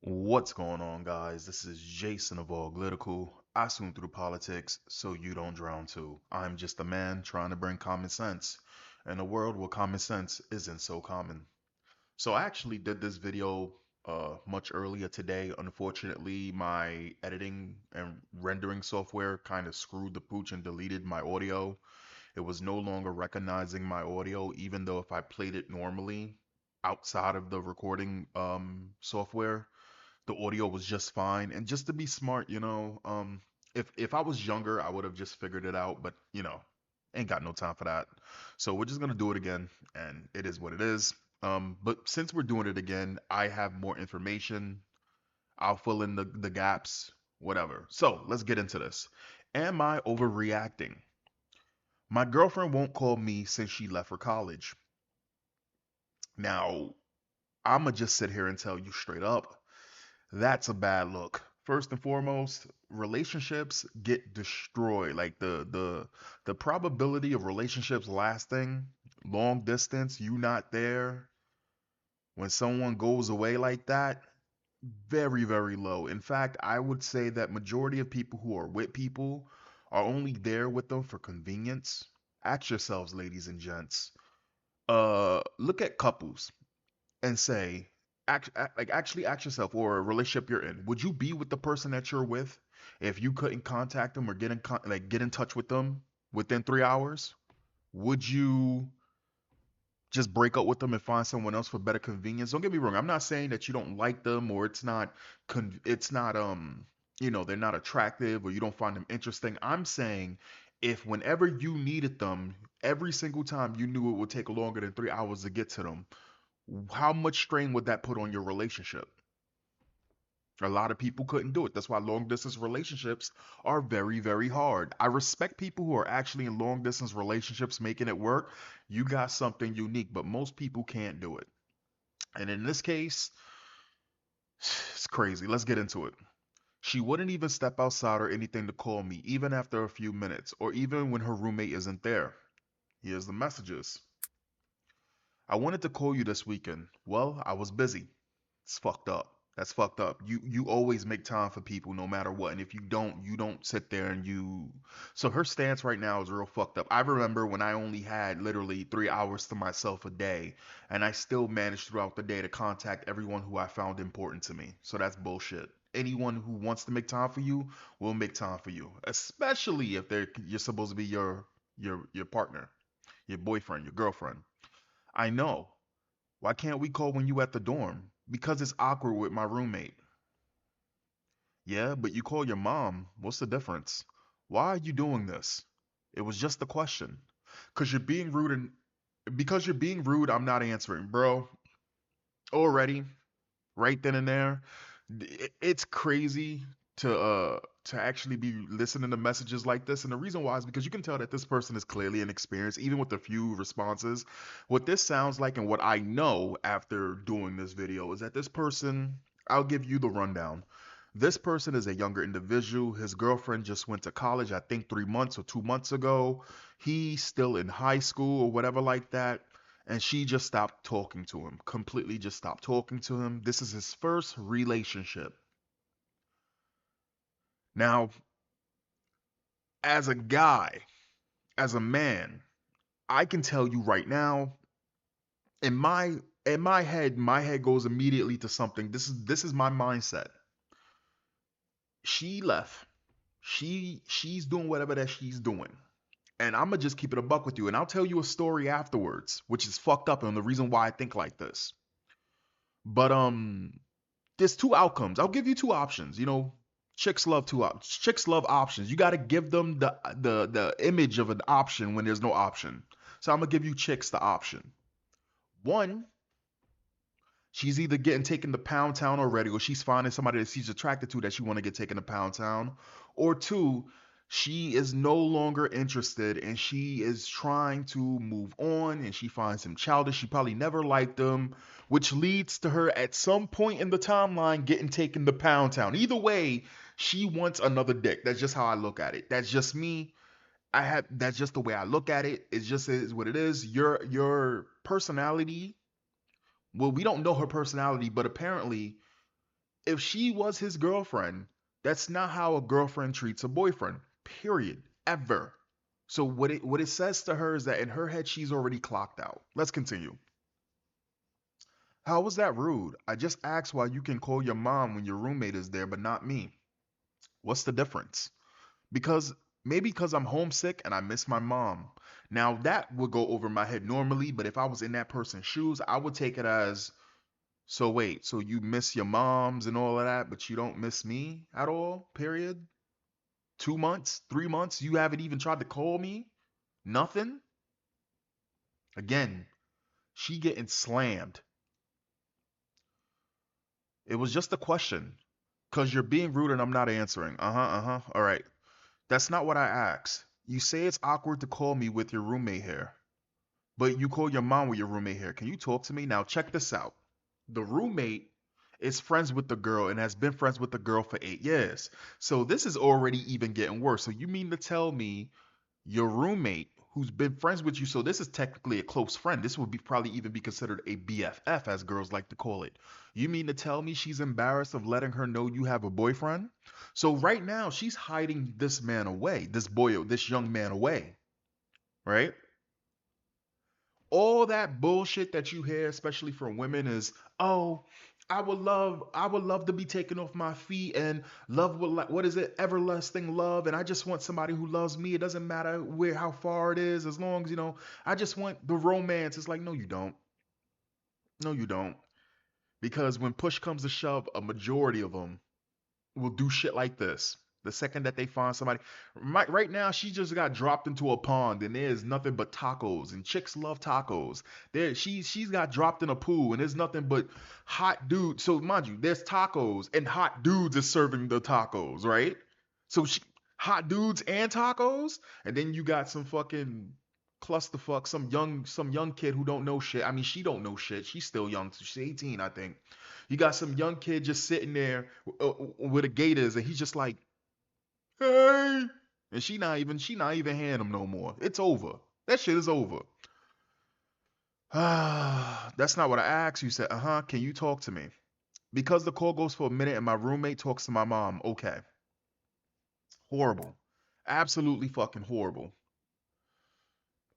What's going on, guys? This is Jason of Auglitical. I swim through politics so you don't drown too. I'm just a man trying to bring common sense in a world where common sense isn't so common. So I actually did this video much earlier today. Unfortunately, my editing and rendering software kind of screwed the pooch and deleted my audio. It was no longer recognizing my audio, even though if I played it normally outside of the recording software the audio was just fine. And just to be smart, if I was younger, I would have just figured it out, but ain't got no time for that. So we're just gonna do it again, and it is what it is. But since we're doing it again, I have more information. I'll fill in the gaps, whatever. So let's get into this. Am I overreacting? My girlfriend won't call me since she left for college. Now, I'ma just sit here and tell you straight up. That's a bad look. First and foremost, relationships get destroyed. Like the probability of relationships lasting long distance, you not there when someone goes away like that, very, very low. In fact, I would say that majority of people who are with people are only there with them for convenience. Ask yourselves, ladies and gents. Look at couples and say, actually ask yourself, or a relationship you're in, would you be with the person that you're with if you couldn't contact them or get in touch with them within 3 hours? Would you just break up with them and find someone else for better convenience? Don't get me wrong. I'm not saying that you don't like them or it's not they're not attractive or you don't find them interesting. I'm saying if whenever you needed them, every single time you knew it would take longer than 3 hours to get to them, how much strain would that put on your relationship? A lot of people couldn't do it. That's why long distance relationships are very, very hard. I respect people who are actually in long distance relationships making it work. You got something unique, but most people can't do it. And in this case, it's crazy. Let's get into it. She wouldn't even step outside or anything to call me, even after a few minutes, or even when her roommate isn't there. Here's the messages. I wanted to call you this weekend. Well, I was busy. It's fucked up. That's fucked up. You always make time for people no matter what. And if you don't sit there and you so her stance right now is real fucked up. I remember when I only had literally 3 hours to myself a day, and I still managed throughout the day to contact everyone who I found important to me. So that's bullshit. Anyone who wants to make time for you will make time for you. Especially if you're supposed to be your partner, your boyfriend, your girlfriend. I know. Why can't we call when you at the dorm? Because it's awkward with my roommate. Yeah, but you call your mom. What's the difference? Why are you doing this? It was just a question. Cause you're being rude and because you're being rude, I'm not answering, bro. Already, right then and there. It's crazy to actually be listening to messages like this, and the reason why is because you can tell that this person is clearly inexperienced even with the few responses. What this sounds like and what I know after doing this video is that this person, I'll give you the rundown. This person is a younger individual. His girlfriend just went to college, I think 3 months or 2 months ago. He's still in high school or whatever like that, and she just stopped talking to him, completely just stopped talking to him. This is his first relationship. Now, as a guy, as a man, I can tell you right now, in my head goes immediately to something. This is my mindset. She left. She's doing whatever that she's doing. And I'm gonna just keep it a buck with you, and I'll tell you a story afterwards, which is fucked up and the reason why I think like this. But there's two outcomes. I'll give you two options. Chicks love options. You got to give them the image of an option when there's no option. So I'm gonna give you chicks the option. One, she's either getting taken to Pound Town already, or she's finding somebody that she's attracted to that she want to get taken to Pound Town. Or two, she is no longer interested and she is trying to move on and she finds him childish. She probably never liked him, which leads to her at some point in the timeline getting taken to Pound Town. Either way, she wants another dick. That's just how I look at it. That's just me. That's just the way I look at it. It just is what it is. Your personality, well, we don't know her personality, but apparently If she was his girlfriend, that's not how a girlfriend treats a boyfriend. Period. Ever. So what it says to her is that in her head she's already clocked out. Let's continue. How was that rude? I just asked why you can call your mom when your roommate is there, but not me. What's the difference? Because maybe because I'm homesick and I miss my mom. Now that would go over my head normally, but if I was in that person's shoes, I would take it as, so wait, so you miss your moms and all of that, but you don't miss me at all? Period. 2 months, 3 months, you haven't even tried to call me? Nothing? Again, she getting slammed. It was just a question. Cause you're being rude and I'm not answering. Uh-huh, uh-huh. All right. That's not what I asked. You say it's awkward to call me with your roommate here, but you call your mom with your roommate here. Can you talk to me? Now check this out. The roommate is friends with the girl and has been friends with the girl for 8 years. So this is already even getting worse. So you mean to tell me your roommate who's been friends with you, so this is technically a close friend. This would be probably even be considered a BFF, as girls like to call it. You mean to tell me she's embarrassed of letting her know you have a boyfriend? So right now she's hiding this man away, this young man away, right? All that bullshit that you hear, especially from women, is, oh, I would love to be taken off my feet and love what is it, everlasting love, and I just want somebody who loves me. It doesn't matter where how far it is, as long as I just want the romance. It's like, no, you don't. No, you don't. Because when push comes to shove, a majority of them will do shit like this. The second that they find somebody, right now, she just got dropped into a pond and there's nothing but tacos, and chicks love tacos. She's got dropped in a pool and there's nothing but hot dudes. So mind you, there's tacos and hot dudes is serving the tacos, right? So hot dudes and tacos, and then you got some fucking clusterfuck, some young kid who don't know shit. I mean, she don't know shit. She's still young. So she's 18, I think. You got some young kid just sitting there with a gators, and he's just like, "Hey," and she not even hearing him no more. It's over. That shit is over. Ah, that's not what I asked. You said, uh huh. Can you talk to me? Because the call goes for a minute, and my roommate talks to my mom. Okay, horrible, absolutely fucking horrible.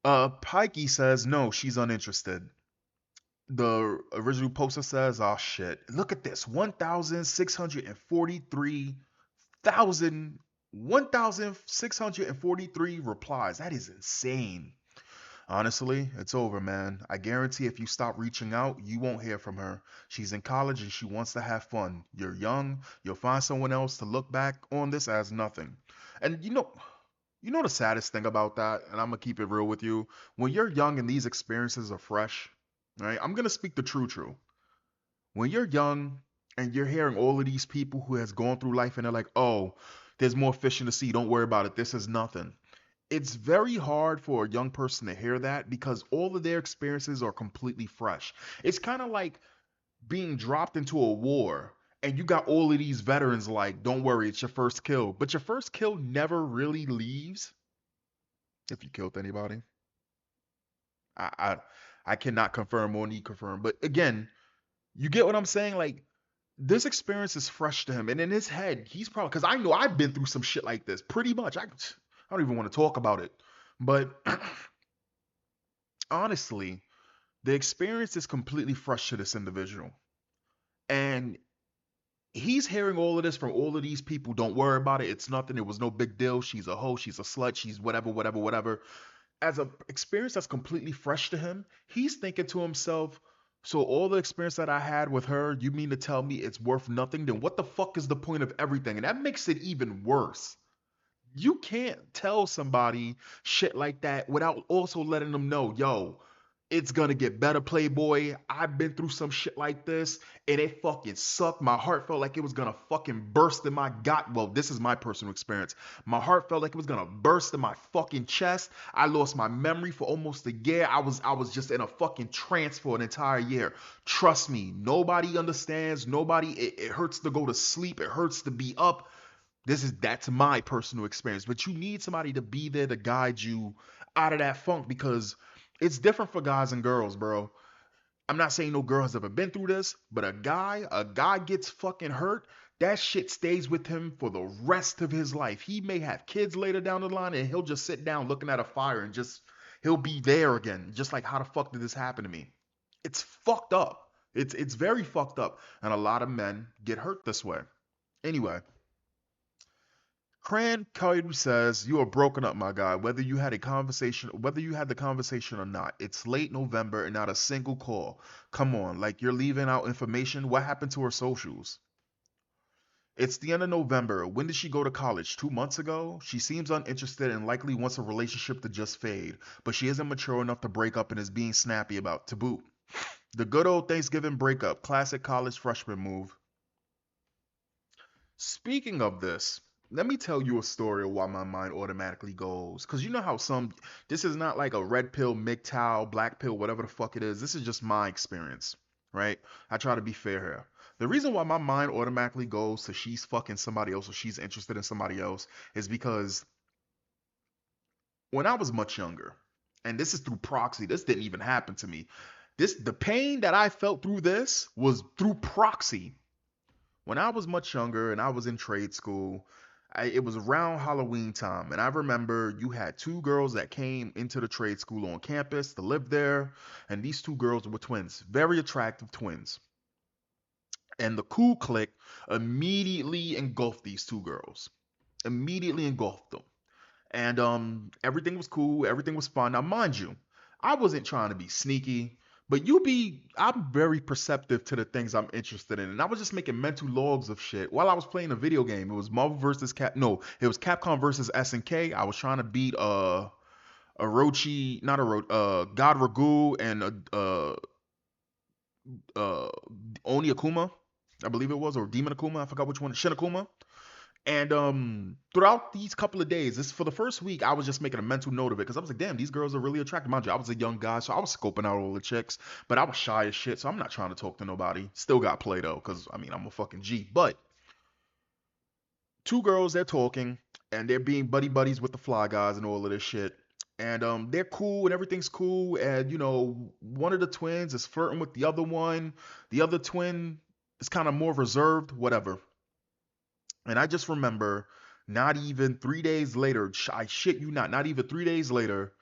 Pikey says no, she's uninterested. The original poster says, oh shit, look at this, 1,643 replies. That is insane. Honestly, it's over, man. I guarantee if you stop reaching out, you won't hear from her. She's in college and she wants to have fun. You're young, you'll find someone else to look back on this as nothing. And you know the saddest thing about that, and I'm gonna keep it real with you. When you're young and these experiences are fresh, right? I'm gonna speak the true. When you're young and you're hearing all of these people who has gone through life and they're like, oh, there's more fish in the sea. Don't worry about it. This is nothing. It's very hard for a young person to hear that because all of their experiences are completely fresh. It's kind of like being dropped into a war and you got all of these veterans like, don't worry, it's your first kill. But your first kill never really leaves if you killed anybody. I I, I cannot confirm or need confirm. But again, you get what I'm saying? Like this experience is fresh to him, and in his head, he's probably because I know I've been through some shit like this. Pretty much, I don't even want to talk about it. But honestly, the experience is completely fresh to this individual, and he's hearing all of this from all of these people. Don't worry about it. It's nothing. It was no big deal. She's a hoe. She's a slut. She's whatever, whatever, whatever. As a experience that's completely fresh to him, he's thinking to himself, so all the experience that I had with her, you mean to tell me it's worth nothing? Then what the fuck is the point of everything? And that makes it even worse. You can't tell somebody shit like that without also letting them know, yo, it's gonna get better, Playboy. I've been through some shit like this, and it fucking sucked. My heart felt like it was gonna fucking burst in my gut. Well, this is my personal experience. My heart felt like it was gonna burst in my fucking chest. I lost my memory for almost a year. I was just in a fucking trance for an entire year. Trust me, nobody understands. Nobody. It hurts to go to sleep. It hurts to be up. That's my personal experience. But you need somebody to be there to guide you out of that funk because it's different for guys and girls, bro. I'm not saying no girl has ever been through this, but a guy gets fucking hurt. That shit stays with him for the rest of his life. He may have kids later down the line and he'll just sit down looking at a fire and just, he'll be there again. Just like, how the fuck did this happen to me? It's fucked up. It's very fucked up. And a lot of men get hurt this way. Anyway, Cran Coyote says, "You are broken up, my guy. Whether you had the conversation or not. It's late November and not a single call. Come on, like you're leaving out information. What happened to her socials?" It's the end of November. When did she go to college? 2 months ago? She seems uninterested and likely wants a relationship to just fade, but she isn't mature enough to break up and is being snappy about to boot. The good old Thanksgiving breakup, classic college freshman move. Speaking of this, let me tell you a story of why my mind automatically goes. Because you know how this is not like a red pill, MGTOW, black pill, whatever the fuck it is. This is just my experience, right? I try to be fair here. The reason why my mind automatically goes to she's fucking somebody else or she's interested in somebody else is because when I was much younger, and this is through proxy, this didn't even happen to me. The pain that I felt through this was through proxy. When I was much younger and I was in trade school, it was around Halloween time, and I remember you had two girls that came into the trade school on campus to live there, and these two girls were twins, very attractive twins. And the cool clique immediately engulfed these two girls, immediately engulfed them. And everything was cool, everything was fun. Now, mind you, I wasn't trying to be sneaky, but I'm very perceptive to the things I'm interested in. And I was just making mental logs of shit while I was playing a video game. It was Marvel versus it was Capcom versus SNK. I was trying to beat Orochi, not Orochi, God Ragu and uh Oni Akuma, I believe it was, or Demon Akuma, I forgot which one, Shin Akuma. And throughout these couple of days, this for the first week, I was just making a mental note of it because I was like, damn, these girls are really attractive. Mind you, I was a young guy, so I was scoping out all the chicks, but I was shy as shit, so I'm not trying to talk to nobody. Still got play though, because I mean, I'm a fucking G. But two girls, they're talking and they're being buddy buddies with the fly guys and all of this shit. And they're cool and everything's cool. And you know, one of the twins is flirting with the other one. The other twin is kind of more reserved, whatever. And I just remember not even 3 days later, I shit you not even 3 days later,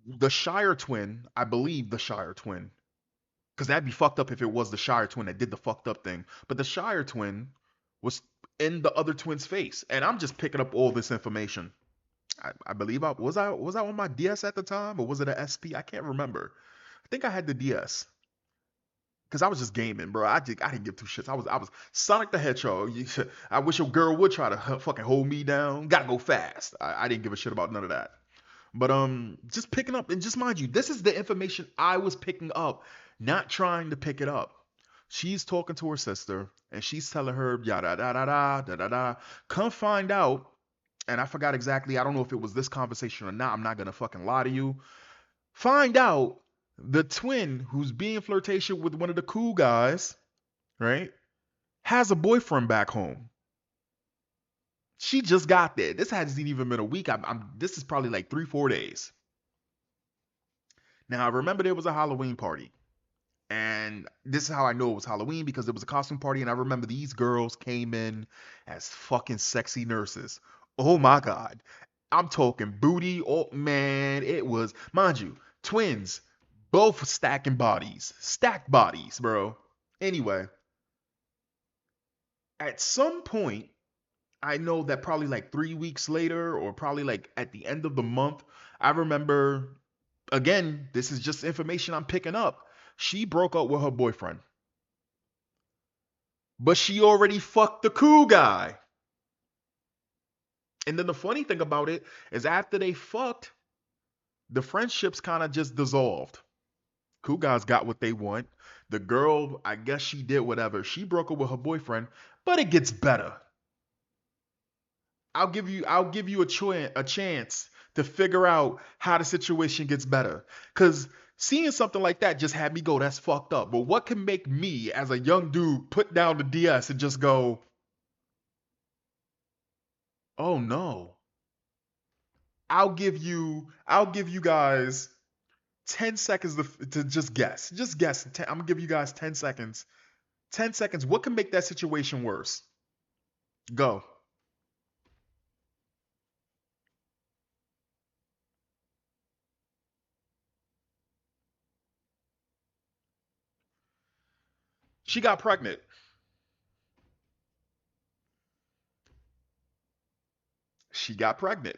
the Shire twin, I believe the Shire twin, because that'd be fucked up if it was the Shire twin that did the fucked up thing. But the Shire twin was in the other twin's face. And I'm just picking up all this information. I believe I on my DS at the time or was it a SP? I can't remember. I think I had the DS. Cause I was just gaming, bro. I didn't give two shits. I was Sonic the Hedgehog. I wish a girl would try to fucking hold me down. Gotta go fast. I didn't give a shit about none of that. But just picking up and just mind you, this is the information I was picking up, not trying to pick it up. She's talking to her sister and she's telling her yada da da da da da da. Come find out, and I forgot exactly. I don't know if it was this conversation or not. I'm not gonna fucking lie to you. Find out the twin who's being flirtatious with one of the cool guys, right, has a boyfriend back home. She just got there. This hasn't even been a week. This is probably like 3, 4 days. Now I remember there was a Halloween party. And this is how I know it was Halloween because it was a costume party. And I remember these girls came in as fucking sexy nurses. Oh my God. I'm talking booty. Oh man, it was, mind you, twins, both stacking bodies, stacked bodies, bro. Anyway, at some point, I know that probably like 3 weeks later, or probably like at the end of the month, I remember, again, this is just information I'm picking up. She broke up with her boyfriend, but she already fucked the cool guy. And then the funny thing about it is after they fucked, the friendships kind of just dissolved. Cool guys got what they want. The girl, I guess she did whatever. She broke up with her boyfriend, but it gets better. I'll give you a chance to figure out how the situation gets better. Cause seeing something like that just had me go, that's fucked up. But what can make me as a young dude put down the DS and just go, oh no. I'll give you guys 10 seconds to just guess. Just guess. I'm gonna give you guys 10 seconds. 10 seconds. What can make that situation worse? Go. She got pregnant. She got pregnant.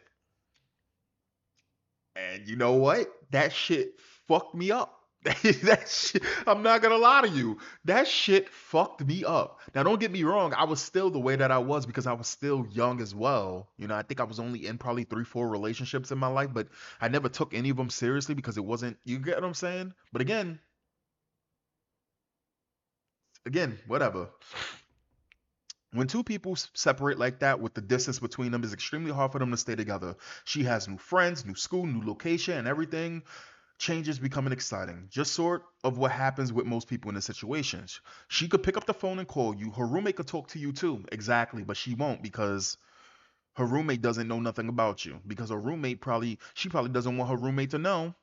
And you know what? That shit fucked me up. That shit, I'm not gonna lie to you. That shit fucked me up. Now, don't get me wrong. I was still the way that I was because I was still young as well. You know, I think I was only in probably three, four relationships in my life, but I never took any of them seriously because it wasn't. You get what I'm saying? But again, whatever. When two people separate like that with the distance between them, it's extremely hard for them to stay together. She has new friends, new school, new location, and everything. Change is becoming exciting. Just sort of what happens with most people in this situation. She could pick up the phone and call you. Her roommate could talk to you too. Exactly, but she won't because her roommate doesn't know nothing about you. Because her roommate probably she probably doesn't want her roommate to know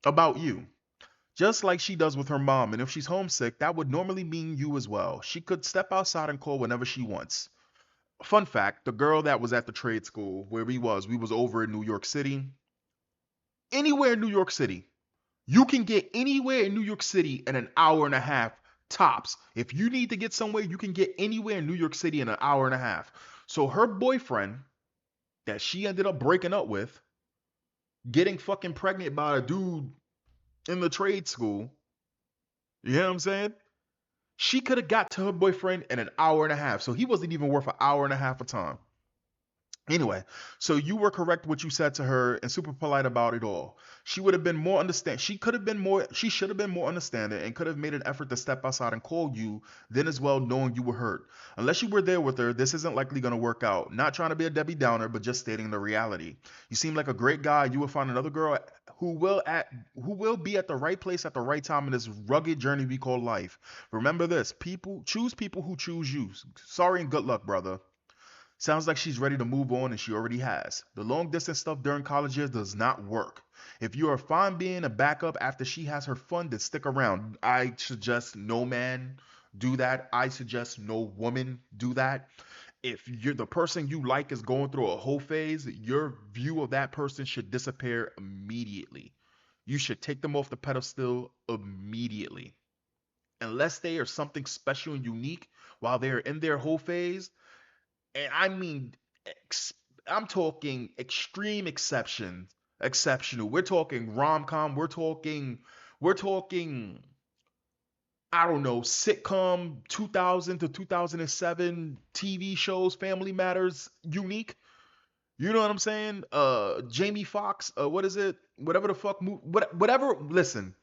about you. Just like she does with her mom. And if she's homesick, that would normally mean you as well. She could step outside and call whenever she wants. Fun fact, the girl that was at the trade school where we was over in New York City. Anywhere in New York City. You can get anywhere in New York City in an hour and a half tops. If you need to get somewhere, you can get anywhere in New York City in an hour and a half. So her boyfriend that she ended up breaking up with, getting fucking pregnant by a dude in the trade school, you know what I'm saying? She could have got to her boyfriend in an hour and a half. So he wasn't even worth an hour and a half of time. Anyway, so you were correct what you said to her and super polite about it all. She would have been more understand. She could have been more. She should have been more understanding and could have made an effort to step outside and call you. Then as well, knowing you were hurt. Unless you were there with her, this isn't likely gonna work out. Not trying to be a Debbie Downer, but just stating the reality. You seem like a great guy. You will find another girl who will at who will be at the right place at the right time in this rugged journey we call life. Remember this: people who choose you. Sorry and good luck, brother. Sounds like she's ready to move on and she already has. The long distance stuff during college years does not work. If you are fine being a backup after she has her fun, then stick around. I suggest no man do that. I suggest no woman do that. If you're the person you like is going through a whole phase, your view of that person should disappear immediately. You should take them off the pedestal immediately. Unless they are something special and unique while they're in their whole phase, and I mean, ex- I'm talking extreme exceptional. We're talking rom com. We're talking. I don't know, sitcom 2000 to 2007 TV shows, Family Matters, unique. You know what I'm saying? Jamie Foxx, what is it? Whatever the fuck, whatever. Listen,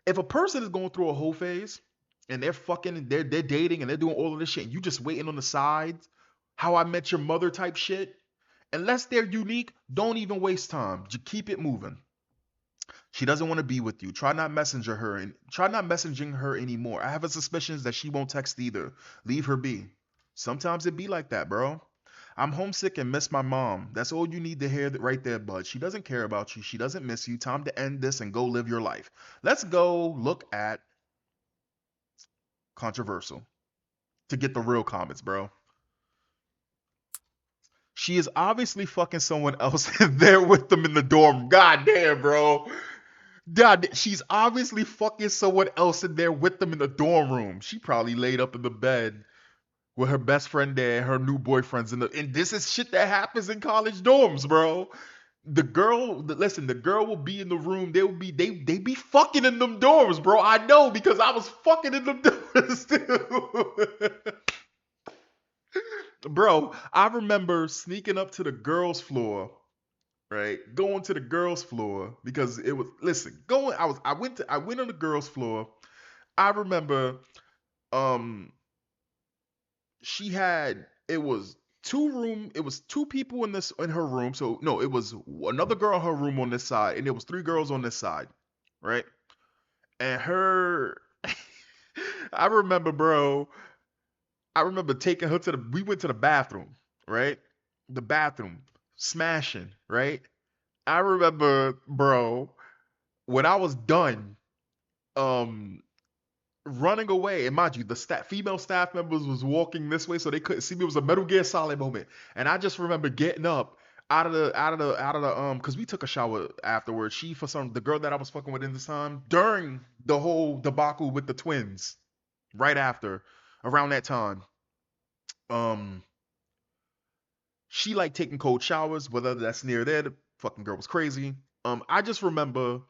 if a person is going through a whole phase and they're fucking, they're dating and they're doing all of this shit, and you just waiting on the sides, how I met your mother type shit, unless they're unique, don't even waste time. Just keep it moving. She doesn't want to be with you. Try not messaging her anymore. I have a suspicion that she won't text either. Leave her be. Sometimes it be like that, bro. I'm homesick and miss my mom. That's all you need to hear right there, bud. She doesn't care about you. She doesn't miss you. Time to end this and go live your life. Let's go look at controversial to get the real comments, bro. She is obviously fucking someone else there with them in the dorm. God damn, bro. God, she's obviously fucking someone else in there with them in the dorm room. She probably laid up in the bed with her best friend there, and her new boyfriends in the. And this is shit that happens in college dorms, bro. Listen, the girl will be in the room. They be fucking in them dorms, bro. I know because I was fucking in them dorms too. Bro, I remember sneaking up to the girls' floor, right? Going to the girls' floor because it was listen, going I went on the girls' floor. I remember um she had it was it was two people in her room. So no, it was another girl in her room on this side, and there was three girls on this side, right? And her I remember, bro, I remember taking her to the we went to the bathroom, right? The bathroom, smashing, right? I remember, bro. When I was done, um, running away, and mind you, the female staff members was walking this way, so they couldn't see me. It was a Metal Gear Solid moment, and I just remember getting up because we took a shower afterwards. She for some the girl that I was fucking with in this time during the whole debacle with the twins, right after, around that time, um, she like taking cold showers, whether that's near there. The fucking girl was crazy. I just remember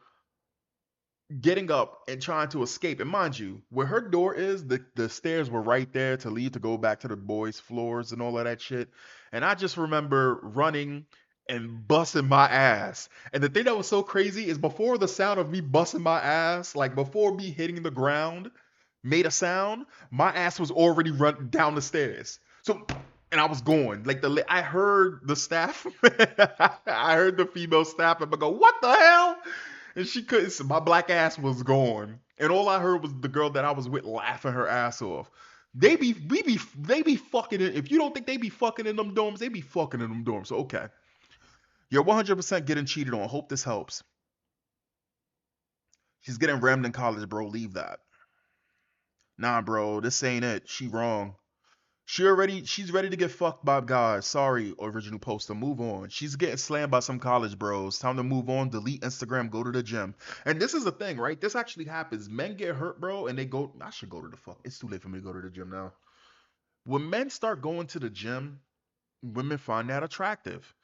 getting up and trying to escape. And mind you, where her door is, the stairs were right there to leave to go back to the boys' floors and all of that shit. And I just remember running and busting my ass. And the thing that was so crazy is before the sound of me busting my ass, like before me hitting the ground made a sound, my ass was already run down the stairs. So and I was going like I heard the staff, I heard the female staff member go, "What the hell?" And she couldn't. So my black ass was gone, and all I heard was the girl that I was with laughing her ass off. They be fucking in. If you don't think they be fucking in them dorms, they be fucking in them dorms. So okay, you're 100% getting cheated on. Hope this helps. She's getting rammed in college, bro. Leave that. Nah, bro, this ain't it. She wrong. She's ready to get fucked by guys. Sorry, original poster. Move on. She's getting slammed by some college bros. Time to move on. Delete Instagram. Go to the gym. And this is the thing, right? This actually happens. Men get hurt, bro, and they go. I should go to the fuck. It's too late for me to go to the gym now. When men start going to the gym, women find that attractive.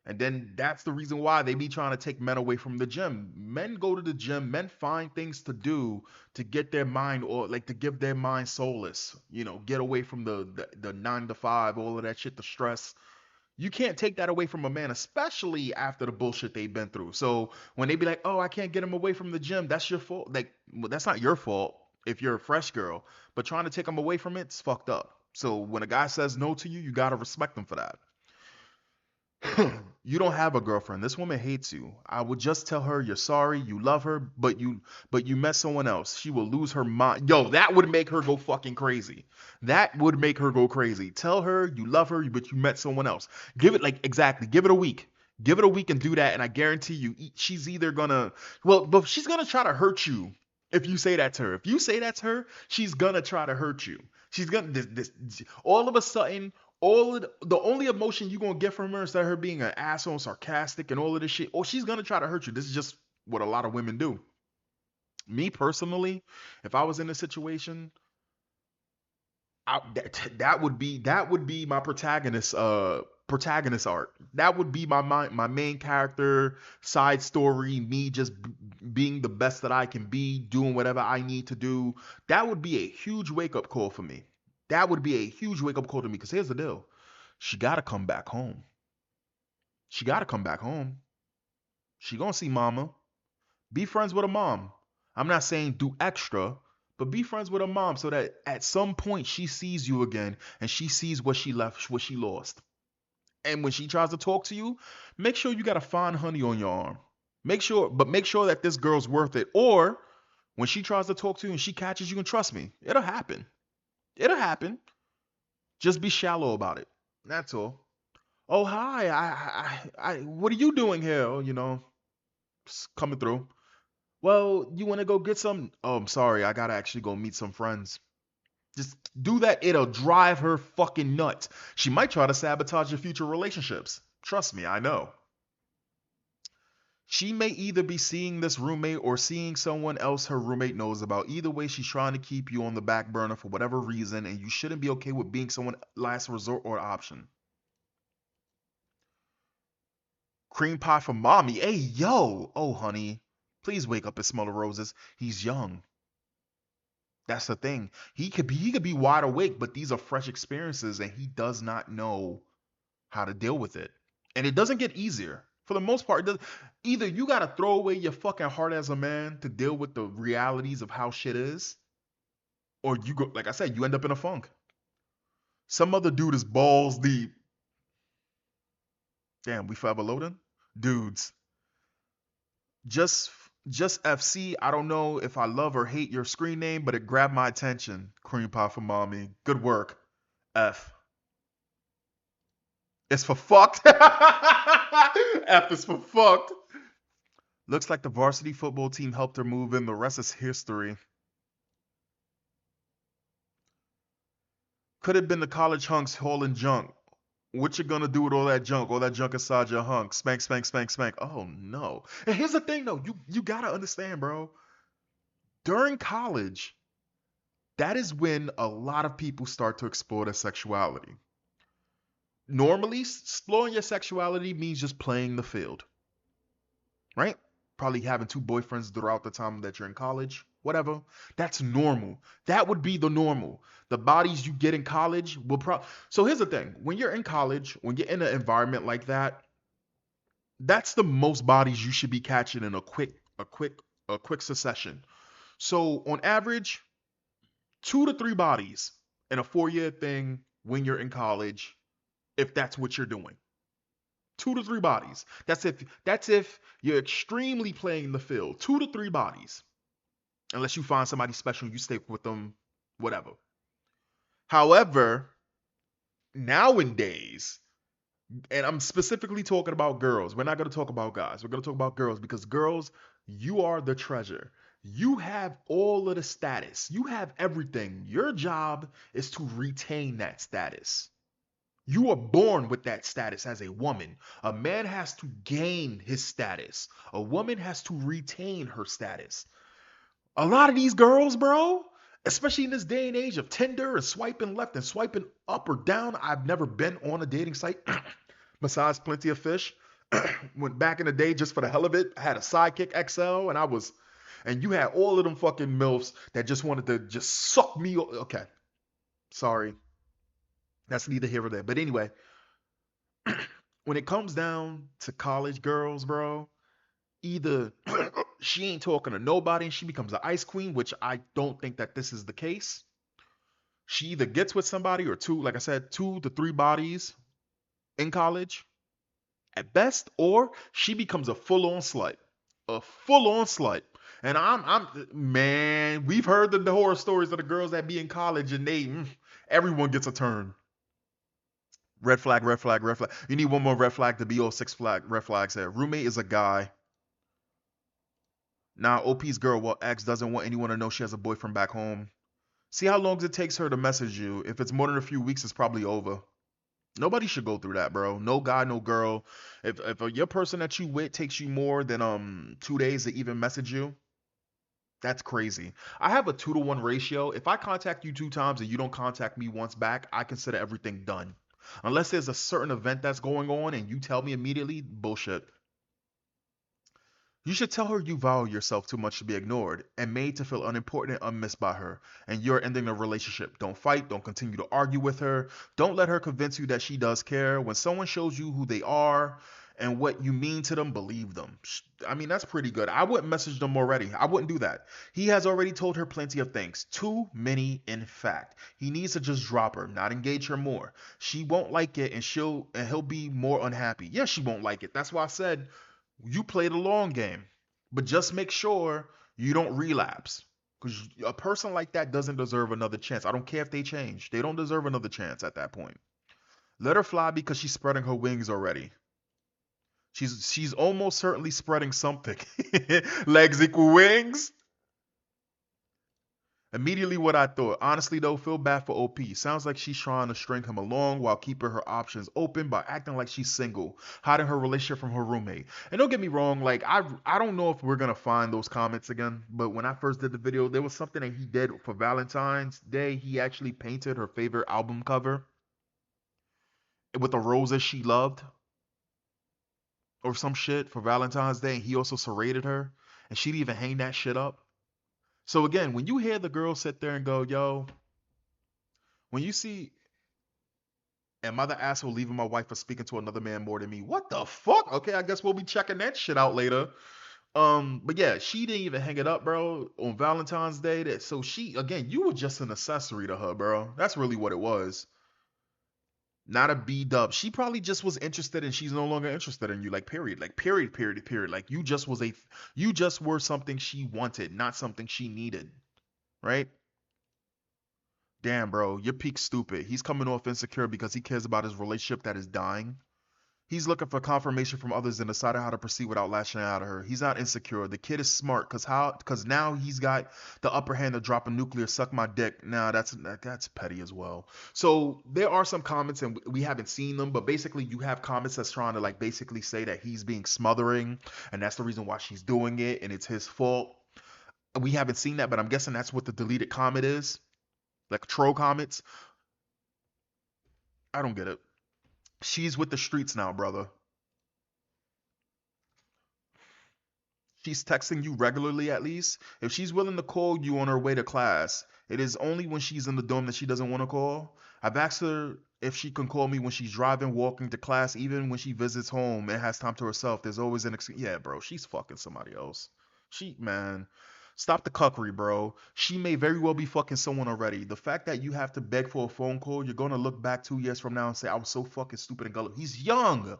And then that's the reason why they be trying to take men away from the gym. Men go to the gym, men find things to do to get their mind or like to give their mind solace. Get away from the 9 to 5, all of that shit, the stress. You can't take that away from a man, especially after the bullshit they've been through. So when they be like, "Oh, I can't get him away from the gym," that's your fault. Like, well, that's not your fault if you're a fresh girl. But trying to take them away from it's fucked up. So when a guy says no to you, you gotta respect him for that. You don't have a girlfriend. This woman hates you. I would just tell her you're sorry, you love her, but you met someone else. She will lose her mind. Yo, that would make her go fucking crazy. That would make her go crazy. Tell her you love her, but you met someone else. Give it like exactly. Give it a week. Give it a week and do that, and I guarantee you, she's either gonna, well, but she's gonna try to hurt you if you say that to her. If you say that to her, she's gonna try to hurt you. She's gonna all of a sudden the only emotion you gonna get from her instead of her being an asshole, sarcastic, and all of this shit. Oh, she's gonna try to hurt you. This is just what a lot of women do. Me personally, if I was in a situation, that would be my protagonist art. That would be my main character side story. Me just being the best that I can be, doing whatever I need to do. That would be a huge wake up call for me. That would be a huge wake up call to me. Because here's the deal: she gotta come back home. She gotta come back home. She gonna see mama. Be friends with a mom. I'm not saying do extra, but be friends with a mom so that at some point she sees you again and she sees what she left, what she lost. And when she tries to talk to you, make sure you got a fine honey on your arm. Make sure that this girl's worth it. Or when she tries to talk to you and she catches you, and trust me, it'll happen. It'll happen. Just be shallow about it. That's all. Oh hi, what are you doing here? Oh, just coming through. Well, you want to go get some? Oh, I'm sorry. I gotta actually go meet some friends. Just do that. It'll drive her fucking nuts. She might try to sabotage your future relationships. Trust me, I know. She may either be seeing this roommate or seeing someone else her roommate knows about. Either way, she's trying to keep you on the back burner for whatever reason, and you shouldn't be okay with being someone last resort or option. Cream pie for mommy. Hey, yo. Oh, honey. Please wake up and smell the roses. He's young. That's the thing. He could be wide awake, but these are fresh experiences and he does not know how to deal with it. And it doesn't get easier. For the most part, either you got to throw away your fucking heart as a man to deal with the realities of how shit is, or you go, like I said, you end up in a funk. Some other dude is balls deep. Damn, we forever loading? Dudes, just just FC. I don't know if I love or hate your screen name, but it grabbed my attention. Cream pie for mommy. Good work. F. It's for fucked. F is for fucked. Looks like the varsity football team helped her move in. The rest is history. Could have been the college hunks hauling junk. What you gonna do with all that junk? All that junk inside your hunk? Spank, spank, spank, spank. Oh no. And here's the thing though, you gotta understand, bro. During college, that is when a lot of people start to explore their sexuality. Normally, exploring your sexuality means just playing the field, right? Probably having two boyfriends throughout the time that you're in college, whatever. That's normal. That would be the normal. The bodies you get in college will probably. So here's the thing: when you're in college, when you're in an environment like that, that's the most bodies you should be catching in a quick succession. So on average, 2 to 3 bodies in a 4 year thing when you're in college, if that's what you're doing. 2 to 3 bodies. That's if you're extremely playing the field. 2 to 3 bodies. Unless you find somebody special, you stay with them, whatever. However, nowadays, and I'm specifically talking about girls. We're not going to talk about guys. We're going to talk about girls because girls, you are the treasure. You have all of the status. You have everything. Your job is to retain that status. You are born with that status as a woman. A man has to gain his status. A woman has to retain her status. A lot of these girls, bro, especially in this day and age of Tinder and swiping left and swiping up or down, I've never been on a dating site besides Plenty of Fish. Went back in the day just for the hell of it. I had a Sidekick XL and you had all of them fucking MILFs that just wanted to just suck me. Okay, sorry. That's neither here or there. But anyway, when it comes down to college girls, bro, either she ain't talking to nobody and she becomes an ice queen, which I don't think that this is the case. She either gets with somebody or two, like I said, 2 to 3 bodies in college at best, or she becomes a full on slut. A full on slut. And man, we've heard the horror stories of the girls that be in college and everyone gets a turn. Red flag, red flag, red flag. You need one more red flag to be all six red flags there. Roommate is a guy. Now, OP's girl, well, X doesn't want anyone to know she has a boyfriend back home. See how long it takes her to message you. If it's more than a few weeks, it's probably over. Nobody should go through that, bro. No guy, no girl. If your person that you with takes you more than 2 days to even message you, that's crazy. I have a 2 to 1 ratio. If I contact you 2 times and you don't contact me once back, I consider everything done. Unless there's a certain event that's going on and you tell me immediately, bullshit. You should tell her you value yourself too much to be ignored and made to feel unimportant and unmissed by her, and you're ending the relationship. Don't fight, don't continue to argue with her. Don't let her convince you that she does care. When someone shows you who they are and what you mean to them, believe them. I mean, that's pretty good. I wouldn't message them already. I wouldn't do that. He has already told her plenty of things. Too many, in fact. He needs to just drop her, not engage her more. She won't like it and he'll be more unhappy. Yeah, she won't like it. That's why I said you play the long game, but just make sure you don't relapse. Because a person like that doesn't deserve another chance. I don't care if they change. They don't deserve another chance at that point. Let her fly because she's spreading her wings already. She's almost certainly spreading something. Legs equal wings. Immediately what I thought. Honestly though, feel bad for OP. Sounds like she's trying to string him along while keeping her options open by acting like she's single, hiding her relationship from her roommate. And don't get me wrong, like I don't know if we're gonna find those comments again, but when I first did the video, there was something that he did for Valentine's Day. He actually painted her favorite album cover with the roses she loved or some shit for Valentine's Day, and he also serrated her, and she'd even hang that shit up. So again, when you hear the girl sit there and go, yo, when you see am I the asshole leaving my wife for speaking to another man more than me? What the fuck? Okay, I guess we'll be checking that shit out later. But yeah, she didn't even hang it up, bro, on Valentine's Day. So she, again, you were just an accessory to her, bro. That's really what it was. Not a B dub. She probably just was interested and she's no longer interested in you. Like period. Like period, period, period. Like you just were something she wanted, not something she needed. Right? Damn, bro, you're peak stupid. He's coming off insecure because he cares about his relationship that is dying. He's looking for confirmation from others and decided how to proceed without lashing out at her. He's not insecure. The kid is smart because now he's got the upper hand to drop a nuclear suck my dick. Nah, that's petty as well. So there are some comments and we haven't seen them, but basically you have comments that's trying to like basically say that he's being smothering and that's the reason why she's doing it and it's his fault. We haven't seen that, but I'm guessing that's what the deleted comment is. Like troll comments. I don't get it. She's with the streets now, brother. She's texting you regularly at least. If she's willing to call you on her way to class, it is only when she's in the dorm that she doesn't want to call. I've asked her if she can call me when she's driving, walking to class, even when she visits home and has time to herself. There's always an excuse. Yeah, bro, she's fucking somebody else. Man, stop the cuckery, bro. She may very well be fucking someone already. The fact that you have to beg for a phone call, you're gonna look back 2 years from now and say, I was so fucking stupid and gullible. He's young.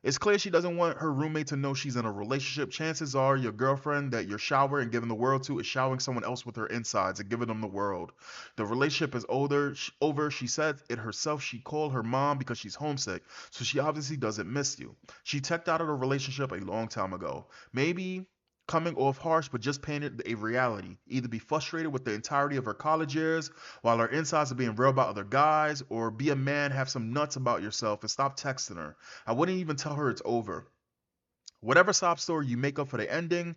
It's clear she doesn't want her roommate to know she's in a relationship. Chances are your girlfriend that you're showering and giving the world to is showering someone else with her insides and giving them the world. The relationship is over. She said it herself. She called her mom because she's homesick, so she obviously doesn't miss you. She checked out of the relationship a long time ago. Maybe coming off harsh, but just painted a reality. Either be frustrated with the entirety of her college years while her insides are being real about other guys, or be a man, have some nuts about yourself, and stop texting her. I wouldn't even tell her it's over. Whatever sob story you make up for ending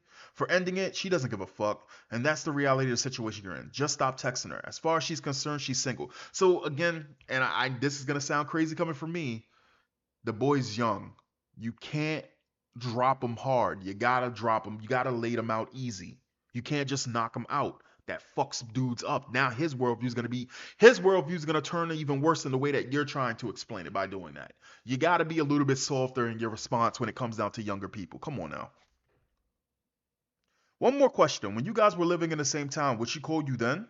it, she doesn't give a fuck. And that's the reality of the situation you're in. Just stop texting her. As far as she's concerned, she's single. So again, and this is gonna sound crazy coming from me, the boy's young. You can't drop him hard. You gotta drop him. You gotta lay him out easy. You can't just knock him out. That fucks dudes up. Now his worldview is gonna turn even worse in the way that you're trying to explain it by doing that. You gotta be a little bit softer in your response when it comes down to younger people. Come on now. One more question. When you guys were living in the same town, would she call you then?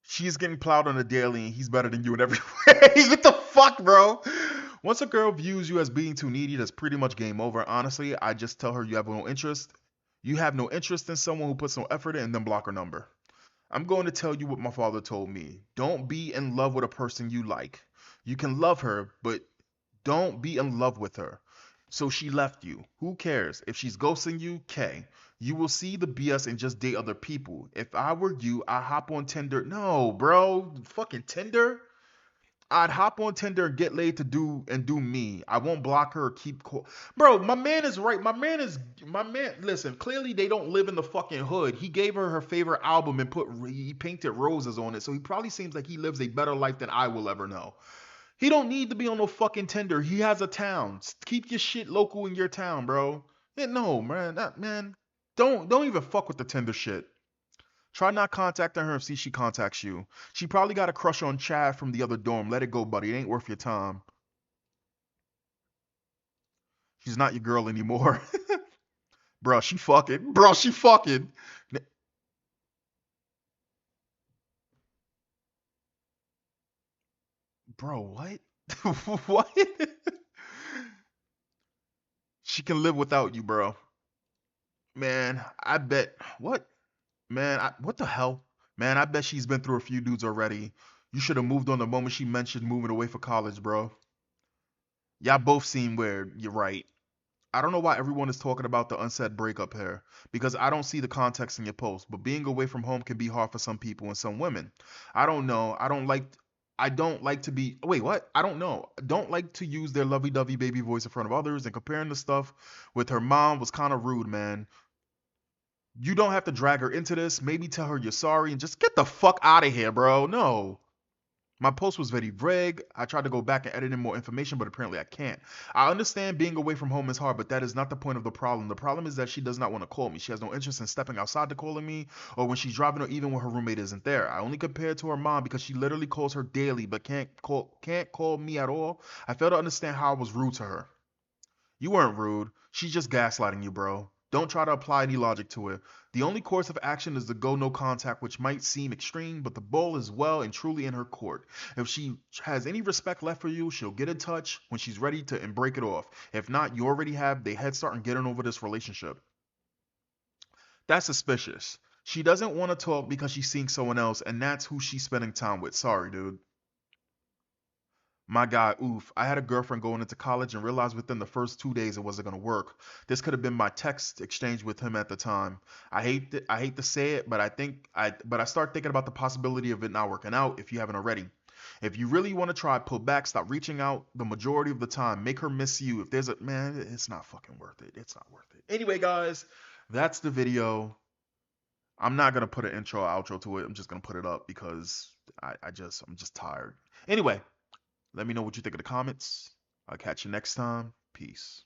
She's getting plowed on a daily and he's better than you in every way. What the fuck, bro? Once a girl views you as being too needy, that's pretty much game over. Honestly, I just tell her you have no interest. You have no interest in someone who puts no effort in and then block her number. I'm going to tell you what my father told me. Don't be in love with a person you like. You can love her, but don't be in love with her. So she left you. Who cares? If she's ghosting you, K. You will see the BS and just date other people. If I were you, I'd hop on Tinder. No, bro. Fucking Tinder? I'd hop on Tinder and get laid to do me. I won't block her or keep Bro, my man is right. My man. Listen, clearly they don't live in the fucking hood. He gave her her favorite album and he painted roses on it. So he probably seems like he lives a better life than I will ever know. He don't need to be on no fucking Tinder. He has a town. Keep your shit local in your town, bro. Yeah, no, man. Man. Don't even fuck with the Tinder shit. Try not contacting her and see she contacts you. She probably got a crush on Chad from the other dorm. Let it go, buddy. It ain't worth your time. She's not your girl anymore. Bro, she fucking. Bro, she fucking. Bro, what? What? She can live without you, bro. Man, I bet. What? Man, what the hell? Man, I bet she's been through a few dudes already. You should have moved on the moment she mentioned moving away for college, bro. Y'all both seem weird. You're right. I don't know why everyone is talking about the unsaid breakup here, because I don't see the context in your post, but being away from home can be hard for some people and some women. I don't know. I don't like to be wait, what? I don't know. I don't like to use their lovey-dovey baby voice in front of others, and comparing the stuff with her mom was kind of rude, man. You don't have to drag her into this. Maybe tell her you're sorry and just get the fuck out of here, bro. No. My post was very vague. I tried to go back and edit in more information, but apparently I can't. I understand being away from home is hard, but that is not the point of the problem. The problem is that she does not want to call me. She has no interest in stepping outside to calling me, or when she's driving, or even when her roommate isn't there. I only compare it to her mom because she literally calls her daily, but can't call me at all. I fail to understand how I was rude to her. You weren't rude. She's just gaslighting you, bro. Don't try to apply any logic to it. The only course of action is the go no contact, which might seem extreme, but the ball is well and truly in her court. If she has any respect left for you, she'll get in touch when she's ready to and break it off. If not, you already have the head start in getting over this relationship. That's suspicious. She doesn't want to talk because she's seeing someone else, and that's who she's spending time with. Sorry, dude. My guy, oof. I had a girlfriend going into college and realized within the first 2 days it wasn't gonna work. This could have been my text exchange with him at the time. I hate to say it, but I start thinking about the possibility of it not working out if you haven't already. If you really want to try, pull back, stop reaching out the majority of the time. Make her miss you. If there's a man, it's not fucking worth it. It's not worth it. Anyway, guys, that's the video. I'm not gonna put an intro or outro to it. I'm just gonna put it up because I'm just tired. Anyway, let me know what you think in the comments. I'll catch you next time. Peace.